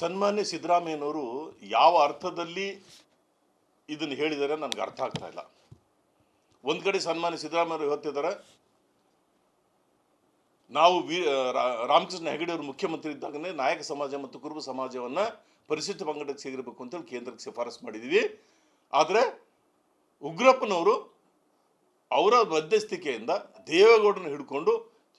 ಸನ್ಮಾನ್ಯ ಸಿದ್ದರಾಮಯ್ಯನವರು ಯಾವ ಅರ್ಥದಲ್ಲಿ ಇದನ್ನು ಹೇಳಿದರೆ ನನಗೆ ಅರ್ಥ ಆಗ್ತಾ ಇಲ್ಲ. ಒಂದು ಕಡೆ ಸನ್ಮಾನ್ಯ ಸಿದ್ದರಾಮಯ್ಯವರು ಹೇಳ್ತಿದ್ದಾರೆ, ನಾವು ರಾಮಕೃಷ್ಣ ಹೆಗಡೆ ಅವರು ಮುಖ್ಯಮಂತ್ರಿ ಇದ್ದಾಗಲೇ ನಾಯಕ ಸಮಾಜ ಮತ್ತು ಕುರುಬ ಸಮಾಜವನ್ನು ಪರಿಶಿಷ್ಟ ಪಂಗಡಕ್ಕೆ ಸೇರಿರಬೇಕು ಅಂತೇಳಿ ಕೇಂದ್ರಕ್ಕೆ ಶಿಫಾರಸು ಮಾಡಿದ್ದೀವಿ. ಆದರೆ ಉಗ್ರಪ್ಪನವರು ಅವರ ಮಧ್ಯಸ್ಥಿಕೆಯಿಂದ ದೇವೇಗೌಡರನ್ನು ಹಿಡ್ಕೊಂಡು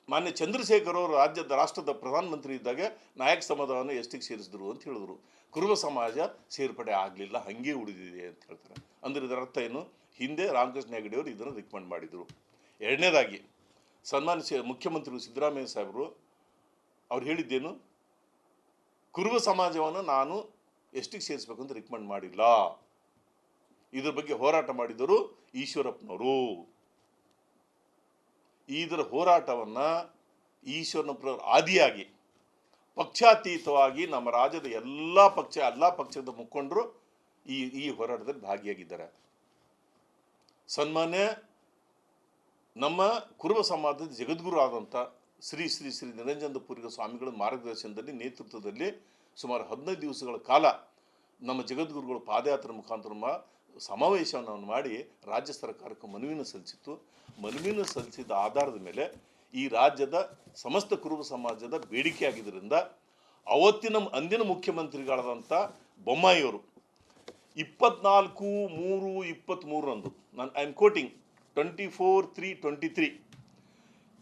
ಮಾನ್ಯ ಚಂದ್ರಶೇಖರ್ ಅವರು ರಾಷ್ಟ್ರದ ಪ್ರಧಾನಮಂತ್ರಿ ಇದ್ದಾಗ ನಾಯಕ ಸಮಾಜವನ್ನು ಎಷ್ಟಿಗೆ ಸೇರಿಸಿದ್ರು ಅಂತ ಹೇಳಿದ್ರು. ಕುರುಬ ಸಮಾಜ ಸೇರ್ಪಡೆ ಆಗಲಿಲ್ಲ, ಹಾಗೆ ಉಳಿದಿದೆ ಅಂತ ಹೇಳ್ತಾರೆ. ಅಂದರೆ ಇದರ ಅರ್ಥ ಏನು? ಹಿಂದೆ ರಾಮಕೃಷ್ಣ ಹೆಗಡೆ ಅವರು ಇದನ್ನು ರಿಕಮೆಂಡ್ ಮಾಡಿದರು. ಎರಡನೇದಾಗಿ ಸನ್ಮಾನ್ಯ ಮುಖ್ಯಮಂತ್ರಿ ಸಿದ್ದರಾಮಯ್ಯ ಸಾಹೇಬರು ಅವ್ರು ಹೇಳಿದ್ದೇನು, ಕುರುಬ ಸಮಾಜವನ್ನು ನಾನು ಎಷ್ಟಿಗೆ ಸೇರಿಸಬೇಕು ಅಂತ ರಿಕಮೆಂಡ್ ಮಾಡಿಲ್ಲ. ಇದ್ರ ಬಗ್ಗೆ ಹೋರಾಟ ಮಾಡಿದರು ಈಶ್ವರಪ್ಪನವರು. ಇದರ ಹೋರಾಟವನ್ನು ಈಶ್ವರಪ್ಪನವರು ಆದಿಯಾಗಿ ಪಕ್ಷಾತೀತವಾಗಿ ನಮ್ಮ ರಾಜ್ಯದ ಎಲ್ಲ ಪಕ್ಷದ ಮುಖಂಡರು ಈ ಹೋರಾಟದಲ್ಲಿ ಭಾಗಿಯಾಗಿದ್ದಾರೆ. ಸನ್ಮಾನ್ಯ ನಮ್ಮ ಕುರುಬ ಸಮಾಜದ ಜಗದ್ಗುರು ಆದಂಥ ಶ್ರೀ ಶ್ರೀ ಶ್ರೀ ನಿರಂಜನಪುರಿ ಸ್ವಾಮಿಗಳ ಮಾರ್ಗದರ್ಶನದಲ್ಲಿ ನೇತೃತ್ವದಲ್ಲಿ ಸುಮಾರು 15 ದಿವಸಗಳ ಕಾಲ ನಮ್ಮ ಜಗದ್ಗುರುಗಳು ಪಾದಯಾತ್ರೆ ಮುಖಾಂತರ ಸಮಾವೇಶವನ್ನು ಮಾಡಿ ರಾಜ್ಯ ಸರ್ಕಾರಕ್ಕೆ ಮನವಿಯನ್ನು ಸಲ್ಲಿಸಿತ್ತು. ಮನವಿಯನ್ನು ಸಲ್ಲಿಸಿದ ಆಧಾರದ ಮೇಲೆ ಈ ರಾಜ್ಯದ ಸಮಸ್ತ ಕುರುಬ ಸಮಾಜದ ಬೇಡಿಕೆ ಆಗಿದ್ದರಿಂದ ಅಂದಿನ ಮುಖ್ಯಮಂತ್ರಿಗಳಾದಂಥ ಬೊಮ್ಮಾಯಿಯವರು 24/3/23 ನಾನು ಐ ಆಮ್ ಕೋಟಿಂಗ್ 24/3/23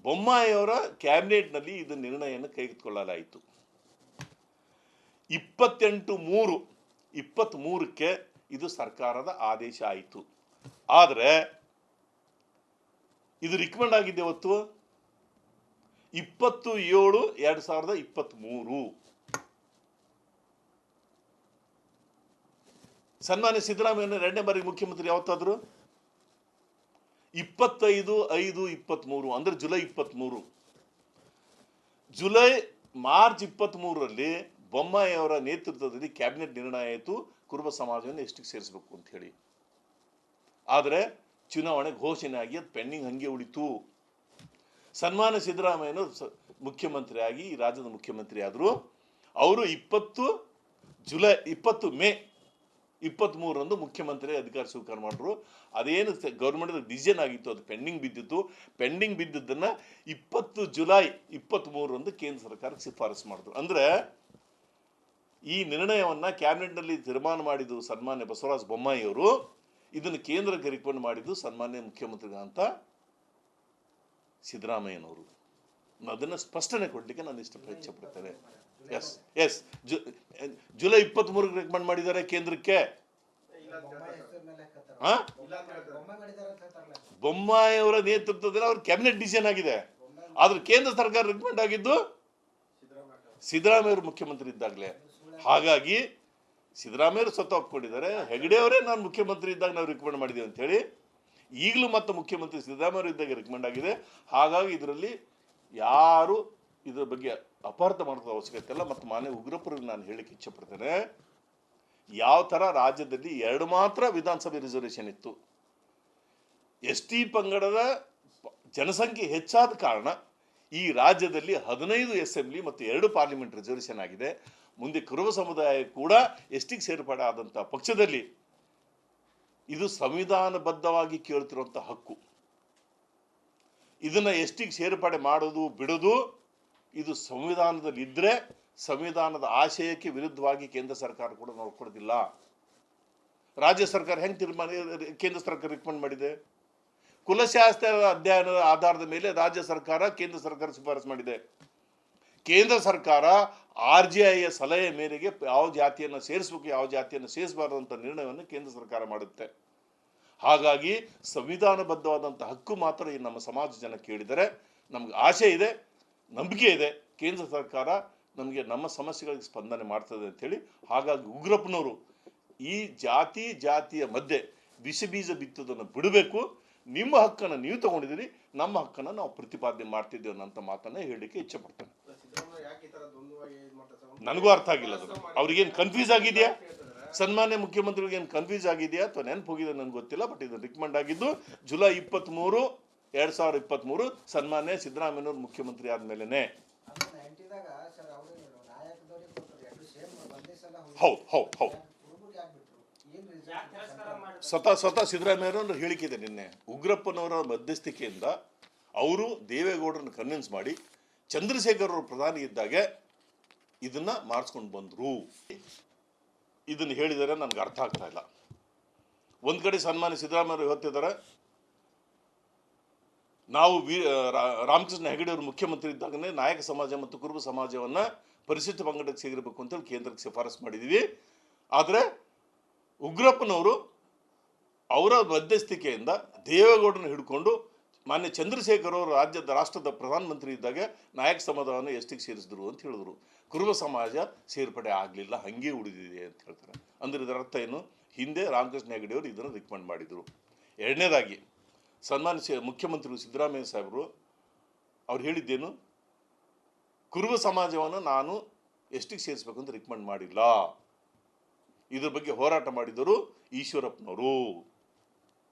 ಬೊಮ್ಮಾಯಿಯವರ ಕ್ಯಾಬಿನೆಟ್ನಲ್ಲಿ ಇದು ನಿರ್ಣಯವನ್ನು ಕೈಗೆತ್ತಿಕೊಳ್ಳಲಾಯಿತು. 28/3/23ಕ್ಕೆ ಇದು ಸರ್ಕಾರದ ಆದೇಶ ಆಯಿತು. ಆದರೆ ಇದು ರಿಕಮೆಂಡ್ ಆಗಿದೆ ಇವತ್ತು 27/2023. ಸನ್ಮಾನ್ಯ ಸಿದ್ದರಾಮಯ್ಯ ಎರಡನೇ ಬಾರಿ ಮುಖ್ಯಮಂತ್ರಿ ಯಾವತ್ತಾದ್ರು 25/5/23 ಅಂದರೆ ಜುಲೈ 23. ಮಾರ್ಚ್ 23ರಲ್ಲಿ ಬೊಮ್ಮಾಯಿ ಅವರ ನೇತೃತ್ವದಲ್ಲಿ ಕ್ಯಾಬಿನೆಟ್ ನಿರ್ಣಯ ಆಯಿತು ಕುರುಬ ಸಮಾಜವನ್ನು ಎಷ್ಟಿಗೆ ಸೇರಿಸಬೇಕು ಅಂತ ಹೇಳಿ. ಆದರೆ ಚುನಾವಣೆ ಘೋಷಣೆ ಆಗಿ ಅದು ಪೆಂಡಿಂಗ್ ಹಂಗೆ ಉಳಿತು. ಸನ್ಮಾನ್ಯ ಸಿದ್ದರಾಮಯ್ಯನವರು ಮುಖ್ಯಮಂತ್ರಿಯಾಗಿ ಈ ರಾಜ್ಯದ ಮುಖ್ಯಮಂತ್ರಿ ಆದರು. ಅವರು 20 ಮೇ 23ರಂದು ಮುಖ್ಯಮಂತ್ರಿ ಅಧಿಕಾರ ಸ್ವೀಕಾರ ಮಾಡಿದ್ರು. ಅದೇನು ಗೌರ್ಮೆಂಟ್ ಡಿಸಿಷನ್ ಆಗಿತ್ತು ಅದು ಪೆಂಡಿಂಗ್ ಬಿದ್ದದ್ದನ್ನು 20 ಜುಲೈ 23ರಂದು ಕೇಂದ್ರ ಸರ್ಕಾರಕ್ಕೆ ಶಿಫಾರಸು ಮಾಡಿದ್ರು. ಅಂದರೆ ಈ ನಿರ್ಣಯವನ್ನು ಕ್ಯಾಬಿನೆಟ್ನಲ್ಲಿ ತೀರ್ಮಾನ ಮಾಡಿದ್ದು ಸನ್ಮಾನ್ಯ ಬಸವರಾಜ ಬೊಮ್ಮಾಯಿಯವರು, ಇದನ್ನು ಕೇಂದ್ರಕ್ಕೆ ರಿಕಮೆಂಡ್ ಮಾಡಿದ್ದು ಸನ್ಮಾನ್ಯ ಮುಖ್ಯಮಂತ್ರಿಗಳಂತ ಸಿದ್ದರಾಮಯ್ಯನವರು. ಅದನ್ನು ಸ್ಪಷ್ಟನೆ ಕೊಡಲಿಕ್ಕೆ ನಾನು ಇಚ್ಛೆ ಪಡ್ತೇನೆ. ಎಸ್ ಜುಲೈ 23ಕ್ಕೆ ರೆಕಮೆಂಡ್ ಮಾಡಿದ್ದಾರೆ ಕೇಂದ್ರಕ್ಕೆ. ಬೊಮ್ಮಾಯಿಯವರ ನೇತೃತ್ವದಲ್ಲಿ ಅವ್ರ ಕ್ಯಾಬಿನೆಟ್ ಡಿಸಿಷನ್ ಆಗಿದೆ. ಆದ್ರೆ ಕೇಂದ್ರ ಸರ್ಕಾರ ರೆಕಮೆಂಡ್ ಆಗಿದ್ದು ಸಿದ್ದರಾಮಯ್ಯವರು ಮುಖ್ಯಮಂತ್ರಿ ಇದ್ದಾಗಲೇ. ಹಾಗಾಗಿ ಸಿದ್ದರಾಮಯ್ಯವರು ಸ್ವತಃ ಒಪ್ಕೊಂಡಿದ್ದಾರೆ, ಹೆಗಡೆ ಅವರೇ ನಾನು ಮುಖ್ಯಮಂತ್ರಿ ಇದ್ದಾಗ ನಾವು ರಿಕಮೆಂಡ್ ಮಾಡಿದ್ದೀವಿ ಅಂತ ಹೇಳಿ. ಈಗಲೂ ಮತ್ತೆ ಮುಖ್ಯಮಂತ್ರಿ ಸಿದ್ದರಾಮಯ್ಯವರು ಇದ್ದಾಗ ರಿಕಮೆಂಡ್ ಆಗಿದೆ. ಹಾಗಾಗಿ ಇದರಲ್ಲಿ ಯಾರು ಇದರ ಬಗ್ಗೆ ಅಪಾರ್ಥ ಮಾಡೋದ ಅವಶ್ಯಕತೆ ಇಲ್ಲ. ಮತ್ತು ಮಾನ್ಯ ಉಗ್ರಪ್ಪರಿಗೆ ನಾನು ಹೇಳಲಿಕ್ಕೆ ಇಚ್ಛೆ ಪಡ್ತೇನೆ, ಯಾವ ಥರ ರಾಜ್ಯದಲ್ಲಿ 2 ಮಾತ್ರ ವಿಧಾನಸಭೆ ರಿಸರ್ವೇಷನ್ ಇತ್ತು. ST ಪಂಗಡದ ಜನಸಂಖ್ಯೆ ಹೆಚ್ಚಾದ ಕಾರಣ ಈ ರಾಜ್ಯದಲ್ಲಿ 15 ಅಸೆಂಬ್ಲಿ ಮತ್ತು 2 ಪಾರ್ಲಿಮೆಂಟ್ ರಿಸರ್ವೇಷನ್ ಆಗಿದೆ. ಮುಂದೆ ಕುರುಬ ಸಮುದಾಯ ಕೂಡ ಎಷ್ಟಿಗೆ ಸೇರ್ಪಡೆ ಆದಂಥ ಪಕ್ಷದಲ್ಲಿ ಇದು ಸಂವಿಧಾನಬದ್ಧವಾಗಿ ಕೇಳ್ತಿರುವಂಥ ಹಕ್ಕು. ಇದನ್ನು ಎಷ್ಟಿಗೆ ಸೇರ್ಪಡೆ ಮಾಡೋದು ಬಿಡೋದು ಇದು ಸಂವಿಧಾನದಲ್ಲಿ ಇದ್ದರೆ ಸಂವಿಧಾನದ ಆಶಯಕ್ಕೆ ವಿರುದ್ಧವಾಗಿ ಕೇಂದ್ರ ಸರ್ಕಾರ ಕೂಡ ನೋಡ್ಕೊಡೋದಿಲ್ಲ. ರಾಜ್ಯ ಸರ್ಕಾರ ಹೆಂಗೆ ಕೇಂದ್ರ ಸರ್ಕಾರ ರಿಕಮೆಂಡ್ ಮಾಡಿದೆ? ಕುಲಶಾಸ್ತ್ರ ಅಧ್ಯಯನದ ಆಧಾರದ ಮೇಲೆ ರಾಜ್ಯ ಸರ್ಕಾರ ಕೇಂದ್ರ ಸರ್ಕಾರ ಶಿಫಾರಸು ಮಾಡಿದೆ. ಕೇಂದ್ರ ಸರ್ಕಾರ RGIಯ ಸಲಹೆ ಮೇರೆಗೆ ಯಾವ ಜಾತಿಯನ್ನು ಸೇರಿಸಬೇಕು ಯಾವ ಜಾತಿಯನ್ನು ಸೇರಿಸಬಾರದು ಅಂತ ನಿರ್ಣಯವನ್ನು ಕೇಂದ್ರ ಸರ್ಕಾರ ಮಾಡುತ್ತೆ. ಹಾಗಾಗಿ ಸಂವಿಧಾನಬದ್ಧವಾದಂಥ ಹಕ್ಕು ಮಾತ್ರ ಈ ನಮ್ಮ ಸಮಾಜ ಜನ ಕೇಳಿದರೆ ನಮ್ಗೆ ಆಸೆ ಇದೆ, ನಂಬಿಕೆ ಇದೆ, ಕೇಂದ್ರ ಸರ್ಕಾರ ನಮಗೆ ನಮ್ಮ ಸಮಸ್ಯೆಗಳಿಗೆ ಸ್ಪಂದನೆ ಮಾಡ್ತದೆ ಅಂಥೇಳಿ. ಹಾಗಾಗಿ ಉಗ್ರಪ್ಪನವರು ಈ ಜಾತಿಯ ಮಧ್ಯೆ ವಿಷ ಬೀಜ ಬಿತ್ತೋದನ್ನು ಬಿಡಬೇಕು. ನಿಮ್ಮ ಹಕ್ಕನ್ನು ನೀವು ತಗೊಂಡಿದ್ದೀರಿ, ನಮ್ಮ ಹಕ್ಕನ್ನು ನಾವು ಪ್ರತಿಪಾದನೆ ಮಾಡ್ತಿದ್ದೇವೆ ಅನ್ನೋಂಥ ಮಾತನ್ನು ಹೇಳಲಿಕ್ಕೆ ಇಚ್ಛೆ ಪಡ್ತೇನೆ. ನನಗೂ ಅರ್ಥ ಆಗಿಲ್ಲ ಅದು. ಅವ್ರಿಗೇನು ಕನ್ಫ್ಯೂಸ್ ಆಗಿದೆಯಾ? ಸನ್ಮಾನ್ಯ ಮುಖ್ಯಮಂತ್ರಿಗಳಿಗೆ ಏನು ಕನ್ಫ್ಯೂಸ್ ಆಗಿದೆಯಾ ಅಥವಾ ನೆನಪು ಹೋಗಿದೆ ನನಗೆ ಗೊತ್ತಿಲ್ಲ. ಬಟ್ ಇದು ರಿಕಮೆಂಡ್ ಆಗಿದ್ದು ಜುಲೈ 23, 2023 ಸನ್ಮಾನ್ಯ ಸಿದ್ದರಾಮಯ್ಯನವರು ಮುಖ್ಯಮಂತ್ರಿ ಆದಮೇಲೆ. ಹೌದು ಹೌದು ಹೌದು ಸ್ವತಃ ಸಿದ್ದರಾಮಯ್ಯನವರು ಹೇಳಿಕೆ ಇದೆ. ನಿನ್ನೆ ಉಗ್ರಪ್ಪನವರ ಮಧ್ಯಸ್ಥಿಕೆಯಿಂದ ಅವರು ದೇವೇಗೌಡರನ್ನು ಕನ್ವಿನ್ಸ್ ಮಾಡಿ ಚಂದ್ರಶೇಖರ್ ಅವರು ಪ್ರಧಾನಿ ಇದ್ದಾಗ ಇದನ್ನ ಮಾಡಿಸ್ಕೊಂಡು ಬಂದರು. ಇದನ್ನು ಹೇಳಿದರೆ ನನಗೆ ಅರ್ಥ ಆಗ್ತಾ ಇಲ್ಲ. ಒಂದು ಕಡೆ ಸನ್ಮಾನ್ಯ ಸಿದ್ದರಾಮಯ್ಯ ಹೇಳ್ತಿದ್ದಾರೆ, ನಾವು ರಾಮಕೃಷ್ಣ ಹೆಗಡೆ ಅವರು ಮುಖ್ಯಮಂತ್ರಿ ಇದ್ದಾಗಲೇ ನಾಯಕ ಸಮಾಜ ಮತ್ತು ಕುರುಬ ಸಮಾಜವನ್ನು ಪರಿಶಿಷ್ಟ ಪಂಗಡಕ್ಕೆ ಸೇರಿರಬೇಕು ಅಂತೇಳಿ ಕೇಂದ್ರಕ್ಕೆ ಶಿಫಾರಸು ಮಾಡಿದ್ದೀವಿ. ಆದರೆ ಉಗ್ರಪ್ಪನವರು ಅವರ ಮಧ್ಯಸ್ಥಿಕೆಯಿಂದ ದೇವೇಗೌಡರನ್ನು ಹಿಡ್ಕೊಂಡು ಮಾನ್ಯ ಚಂದ್ರಶೇಖರ್ ಅವರು ರಾಷ್ಟ್ರದ ಪ್ರಧಾನಮಂತ್ರಿ ಇದ್ದಾಗ ನಾಯಕ ಸಮಾಜವನ್ನು ಎಷ್ಟಿಗೆ ಸೇರಿಸಿದ್ರು ಅಂತ ಹೇಳಿದ್ರು. ಕುರುಬ ಸಮಾಜ ಸೇರ್ಪಡೆ ಆಗಲಿಲ್ಲ, ಹಾಗೆ ಉಳಿದಿದೆ ಅಂತ ಹೇಳ್ತಾರೆ. ಅಂದರೆ ಇದರ ಅರ್ಥ ಏನು? ಹಿಂದೆ ರಾಮಕೃಷ್ಣ ಹೆಗಡೆ ಅವರು ಇದನ್ನು ರಿಕಮೆಂಡ್ ಮಾಡಿದರು. ಎರಡನೇದಾಗಿ ಸನ್ಮಾನ್ಯ ಮುಖ್ಯಮಂತ್ರಿ ಸಿದ್ದರಾಮಯ್ಯ ಸಾಹೇಬರು ಅವ್ರು ಹೇಳಿದ್ದೇನು, ಕುರುಬ ಸಮಾಜವನ್ನು ನಾನು ಎಷ್ಟಿಗೆ ಸೇರಿಸ್ಬೇಕು ಅಂತ ರಿಕಮೆಂಡ್ ಮಾಡಿಲ್ಲ. ಇದ್ರ ಬಗ್ಗೆ ಹೋರಾಟ ಮಾಡಿದರು ಈಶ್ವರಪ್ಪನವರು.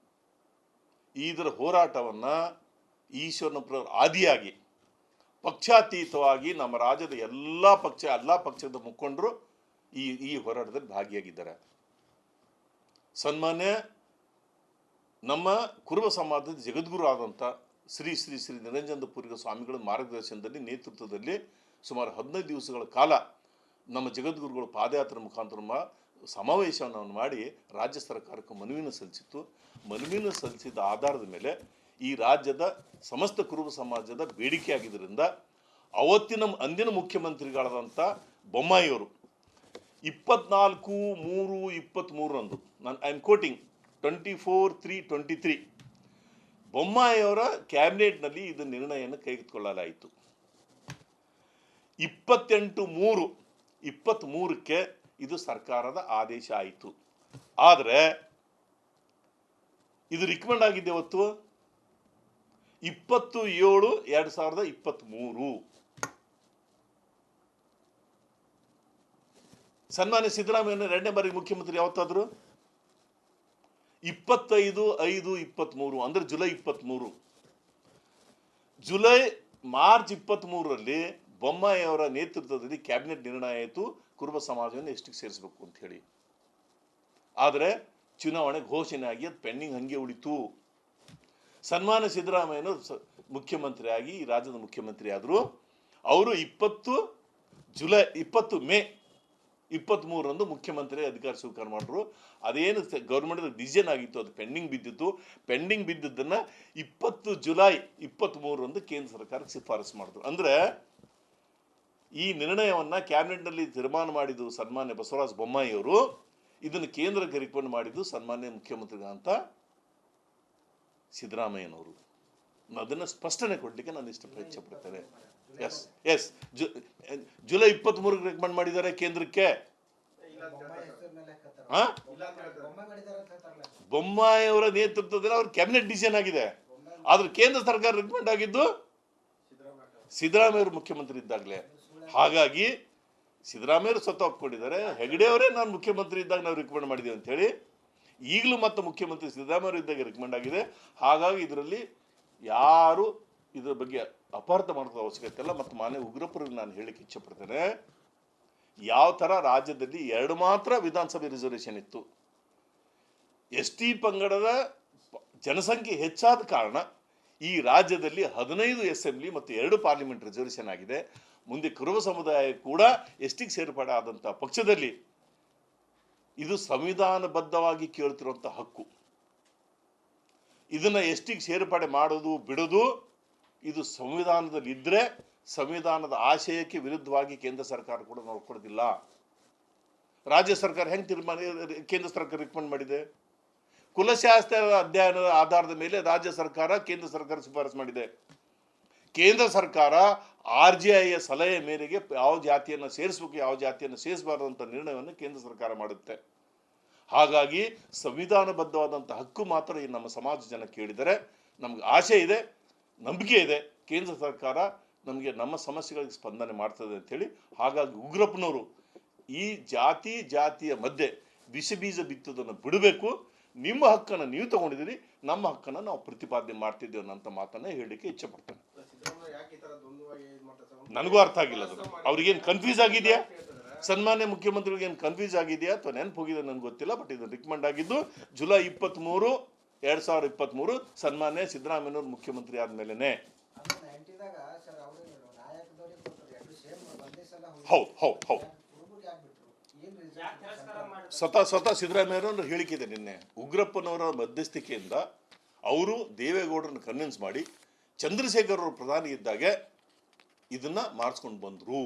ಇದರ ಹೋರಾಟವನ್ನು ಈಶ್ವರಪ್ಪನವರು ಆದಿಯಾಗಿ ಪಕ್ಷಾತೀತವಾಗಿ ನಮ್ಮ ರಾಜ್ಯದ ಎಲ್ಲ ಪಕ್ಷದ ಮುಖಂಡರು ಈ ಹೋರಾಟದಲ್ಲಿ ಭಾಗಿಯಾಗಿದ್ದಾರೆ. ಸನ್ಮಾನ್ಯ ನಮ್ಮ ಕುರುಬ ಸಮಾಜದ ಜಗದ್ಗುರು ಆದಂಥ ಶ್ರೀ ಶ್ರೀ ಶ್ರೀ ನಿರಂಜನಪುರಿ ಸ್ವಾಮಿಗಳ ಮಾರ್ಗದರ್ಶನದಲ್ಲಿ ನೇತೃತ್ವದಲ್ಲಿ ಸುಮಾರು 15 ದಿವಸಗಳ ಕಾಲ ನಮ್ಮ ಜಗದ್ಗುರುಗಳು ಪಾದಯಾತ್ರೆ ಮುಖಾಂತರ ಸಮಾವೇಶವನ್ನು ಮಾಡಿ ರಾಜ್ಯ ಸರ್ಕಾರಕ್ಕೆ ಮನವಿಯನ್ನು ಸಲ್ಲಿಸಿತ್ತು. ಮನವಿಯನ್ನು ಸಲ್ಲಿಸಿದ ಆಧಾರದ ಮೇಲೆ ಈ ರಾಜ್ಯದ ಸಮಸ್ತ ಕುರುಬ ಸಮಾಜದ ಬೇಡಿಕೆ ಆಗಿದ್ದರಿಂದ ಅಂದಿನ ಮುಖ್ಯಮಂತ್ರಿಗಳಾದಂಥ ಬೊಮ್ಮಾಯಿಯವರು 24/3/23 ನಾನು ಐ ಆಮ್ ಕೋಟಿಂಗ್ 24/3/23 ಬೊಮ್ಮಾಯಿಯವರ ಕ್ಯಾಬಿನೆಟ್ನಲ್ಲಿ ಇದು ನಿರ್ಣಯವನ್ನು ಕೈಗೆತ್ತಿಕೊಳ್ಳಲಾಯಿತು. 28/3/23ಕ್ಕೆ ಇದು ಸರ್ಕಾರದ ಆದೇಶ ಆಯಿತು. ಆದರೆ ಇದು ರಿಕಮೆಂಡ್ ಆಗಿದೆ ಇವತ್ತು 27/2023. ಸನ್ಮಾನ್ಯ ಸಿದ್ದರಾಮಯ್ಯ ಎರಡನೇ ಬಾರಿ ಮುಖ್ಯಮಂತ್ರಿ ಯಾವತ್ತಾದ್ರು 25/5/23 ಅಂದ್ರೆ ಜುಲೈ 23. ಮಾರ್ಚ್ 23ರಲ್ಲಿ ಬೊಮ್ಮಾಯಿ ಅವರ ನೇತೃತ್ವದಲ್ಲಿ ಕ್ಯಾಬಿನೆಟ್ ನಿರ್ಣಯ ಆಯಿತು ಕುರುಬ ಸಮಾಜವನ್ನು ಎಷ್ಟಿಗೆ ಸೇರಿಸಬೇಕು ಅಂತ ಹೇಳಿ. ಆದರೆ ಚುನಾವಣೆ ಘೋಷಣೆ ಆಗಿ ಅದು ಪೆಂಡಿಂಗ್ ಹಂಗೆ ಉಳಿತು. ಸನ್ಮಾನ್ಯ ಸಿದ್ದರಾಮಯ್ಯನವರು ಮುಖ್ಯಮಂತ್ರಿ ಆಗಿ ಈ ರಾಜ್ಯದ ಮುಖ್ಯಮಂತ್ರಿ ಆದರು. ಅವರು 20 ಮೇ 23ರಂದು ಮುಖ್ಯಮಂತ್ರಿ ಅಧಿಕಾರ ಸ್ವೀಕಾರ ಮಾಡಿದ್ರು. ಅದೇನು ಗೌರ್ಮೆಂಟ್ ಡಿಸಿಷನ್ ಆಗಿತ್ತು ಅದು ಪೆಂಡಿಂಗ್ ಬಿದ್ದಿತ್ತು. ಪೆಂಡಿಂಗ್ ಬಿದ್ದದ್ದನ್ನು 20 ಜುಲೈ 23ರಂದು ಕೇಂದ್ರ ಸರ್ಕಾರಕ್ಕೆ ಶಿಫಾರಸು ಮಾಡಿದ್ರು. ಅಂದರೆ ಈ ನಿರ್ಣಯವನ್ನು ಕ್ಯಾಬಿನೆಟ್ನಲ್ಲಿ ತೀರ್ಮಾನ ಮಾಡಿದ್ದು ಸನ್ಮಾನ್ಯ ಬಸವರಾಜ ಬೊಮ್ಮಾಯಿ ಅವರು, ಇದನ್ನು ಕೇಂದ್ರಕ್ಕೆ ರಿಕಮೆಂಡ್ ಮಾಡಿದ್ದು ಸನ್ಮಾನ್ಯ ಮುಖ್ಯಮಂತ್ರಿಗಳಂತ ಸಿದ್ದರಾಮಯ್ಯನವರು. ಅದನ್ನು ಸ್ಪಷ್ಟನೆ ಕೊಡಲಿಕ್ಕೆ ನಾನು ಇಚ್ಛೆ ಪಡ್ತೇನೆ. ಎಸ್ ಜುಲೈ 23ಕ್ಕೆ ರೆಕಮೆಂಡ್ ಮಾಡಿದ್ದಾರೆ ಕೇಂದ್ರಕ್ಕೆ. ಬೊಮ್ಮಾಯಿ ಅವರ ನೇತೃತ್ವದಲ್ಲಿ ಅವ್ರ ಕ್ಯಾಬಿನೆಟ್ ಡಿಸಿಷನ್ ಆಗಿದೆ. ಆದ್ರೆ ಕೇಂದ್ರ ಸರ್ಕಾರ ರೆಕಮೆಂಡ್ ಆಗಿದ್ದು ಸಿದ್ದರಾಮಯ್ಯ ಅವರು ಮುಖ್ಯಮಂತ್ರಿ ಇದ್ದಾಗಲೇ. ಹಾಗಾಗಿ ಸಿದ್ದರಾಮಯ್ಯರು ಸ್ವತಃ ಒಪ್ಕೊಂಡಿದ್ದಾರೆ, ಹೆಗಡೆ ಅವರೇ ನಾನು ಮುಖ್ಯಮಂತ್ರಿ ಇದ್ದಾಗ ನಾವು ರಿಕಮೆಂಡ್ ಮಾಡಿದ್ದೀವಿ ಅಂತ ಹೇಳಿ. ಈಗಲೂ ಮತ್ತೆ ಮುಖ್ಯಮಂತ್ರಿ ಸಿದ್ದರಾಮಯ್ಯ ಇದ್ದಾಗ ರಿಕಮೆಂಡ್ ಆಗಿದೆ. ಹಾಗಾಗಿ ಇದರಲ್ಲಿ ಯಾರು ಇದರ ಬಗ್ಗೆ ಅಪಾರ್ಥ ಮಾಡೋದ ಅವಶ್ಯಕತೆ ಇಲ್ಲ. ಮತ್ತು ಮಾನ್ಯ ಉಗ್ರಪ್ಪರಿಗೆ ನಾನು ಹೇಳಲಿಕ್ಕೆ ಇಚ್ಛೆ ಪಡ್ತೇನೆ, ಯಾವ ಥರ ರಾಜ್ಯದಲ್ಲಿ 2 ಮಾತ್ರ ವಿಧಾನಸಭೆ ರಿಸರ್ವೇಷನ್ ಇತ್ತು. ST ಪಂಗಡದ ಜನಸಂಖ್ಯೆ ಹೆಚ್ಚಾದ ಕಾರಣ ಈ ರಾಜ್ಯದಲ್ಲಿ 15 ಅಸೆಂಬ್ಲಿ ಮತ್ತು 2 ಪಾರ್ಲಿಮೆಂಟ್ ರಿಸರ್ವೇಷನ್ ಆಗಿದೆ. ಮುಂದೆ ಕುರುಬ ಸಮುದಾಯ ಕೂಡ ಎಸ್ಟಿಗೆ ಸೇರ್ಪಡೆ ಆದಂಥ ಪಕ್ಷದಲ್ಲಿ ಇದು ಸಂವಿಧಾನಬದ್ಧವಾಗಿ ಕೇಳ್ತಿರುವಂಥ ಹಕ್ಕು. ಇದನ್ನು ಎಸ್ಟಿಗೆ ಸೇರ್ಪಡೆ ಮಾಡೋದು ಬಿಡೋದು ಇದು ಸಂವಿಧಾನದಲ್ಲಿ ಇದ್ದರೆ ಸಂವಿಧಾನದ ಆಶಯಕ್ಕೆ ವಿರುದ್ಧವಾಗಿ ಕೇಂದ್ರ ಸರ್ಕಾರ ಕೂಡ ನೋಡ್ಕೊಡೋದಿಲ್ಲ. ರಾಜ್ಯ ಸರ್ಕಾರ ಹೆಂಗೆ ಕೇಂದ್ರ ಸರ್ಕಾರ ರಿಕಮೆಂಡ್ ಮಾಡಿದೆ? ಕುಲಶಾಸ್ತ್ರ ಅಧ್ಯಯನದ ಆಧಾರದ ಮೇಲೆ ರಾಜ್ಯ ಸರ್ಕಾರ ಕೇಂದ್ರ ಸರ್ಕಾರ ಶಿಫಾರಸು ಮಾಡಿದೆ. ಕೇಂದ್ರ ಸರ್ಕಾರ RGIಯ ಸಲಹೆ ಮೇರೆಗೆ ಯಾವ ಜಾತಿಯನ್ನು ಸೇರಿಸಬೇಕು ಯಾವ ಜಾತಿಯನ್ನು ಸೇರಿಸಬಾರದು ಅಂತ ನಿರ್ಣಯವನ್ನು ಕೇಂದ್ರ ಸರ್ಕಾರ ಮಾಡುತ್ತೆ. ಹಾಗಾಗಿ ಸಂವಿಧಾನಬದ್ಧವಾದಂಥ ಹಕ್ಕು ಮಾತ್ರ ಈ ನಮ್ಮ ಸಮಾಜ ಜನ ಕೇಳಿದರೆ ನಮ್ಗೆ ಆಸೆ ಇದೆ, ನಂಬಿಕೆ ಇದೆ, ಕೇಂದ್ರ ಸರ್ಕಾರ ನಮಗೆ ನಮ್ಮ ಸಮಸ್ಯೆಗಳಿಗೆ ಸ್ಪಂದನೆ ಮಾಡ್ತದೆ ಅಂಥೇಳಿ. ಹಾಗಾಗಿ ಉಗ್ರಪ್ಪನವರು ಈ ಜಾತಿಯ ಮಧ್ಯೆ ವಿಷ ಬೀಜ ಬಿತ್ತೋದನ್ನು ಬಿಡಬೇಕು. ನಿಮ್ಮ ಹಕ್ಕನ್ನು ನೀವು ತಗೊಂಡಿದ್ದೀರಿ, ನಮ್ಮ ಹಕ್ಕನ್ನು ನಾವು ಪ್ರತಿಪಾದನೆ ಮಾಡ್ತಿದ್ದೇವೆ ಅನ್ನೋಂಥ ಮಾತನ್ನು ಹೇಳಲಿಕ್ಕೆ ಇಚ್ಛೆ ಪಡ್ತೇನೆ. ನನಗೂ ಅರ್ಥ ಆಗಿಲ್ಲ ಅದು. ಅವ್ರಿಗೇನು ಕನ್ಫ್ಯೂಸ್ ಆಗಿದೆಯಾ? ಸನ್ಮಾನ್ಯ ಮುಖ್ಯಮಂತ್ರಿಗೆ ಏನು ಕನ್ಫ್ಯೂಸ್ ಆಗಿದೆಯಾ ಅಥವಾ ನೆನಪು ಹೋಗಿದೆ ನನಗೆ ಗೊತ್ತಿಲ್ಲ. ಬಟ್ ಇದು ರಿಕಮೆಂಡ್ ಆಗಿದ್ದು ಜುಲೈ 23, 2023 ಸನ್ಮಾನ್ಯ ಸಿದ್ದರಾಮಯ್ಯನವರು ಮುಖ್ಯಮಂತ್ರಿ ಆದ್ಮೇಲೆ. ಹೌದು ಹೌದು ಹೌದು ಸ್ವತಃ ಸಿದ್ದರಾಮಯ್ಯನವರು ಹೇಳಿಕೆ ನಿನ್ನೆ. ಉಗ್ರಪ್ಪನವರ ಮಧ್ಯಸ್ಥಿಕೆಯಿಂದ ಅವರು ದೇವೇಗೌಡರನ್ನು ಕನ್ವಿನ್ಸ್ ಮಾಡಿ ಚಂದ್ರಶೇಖರ್ ಅವರು ಪ್ರಧಾನಿ ಇದ್ದಾಗೆ ಇದನ್ನ ಮಾಡಿಸ್ಕೊಂಡು ಬಂದ್ರು.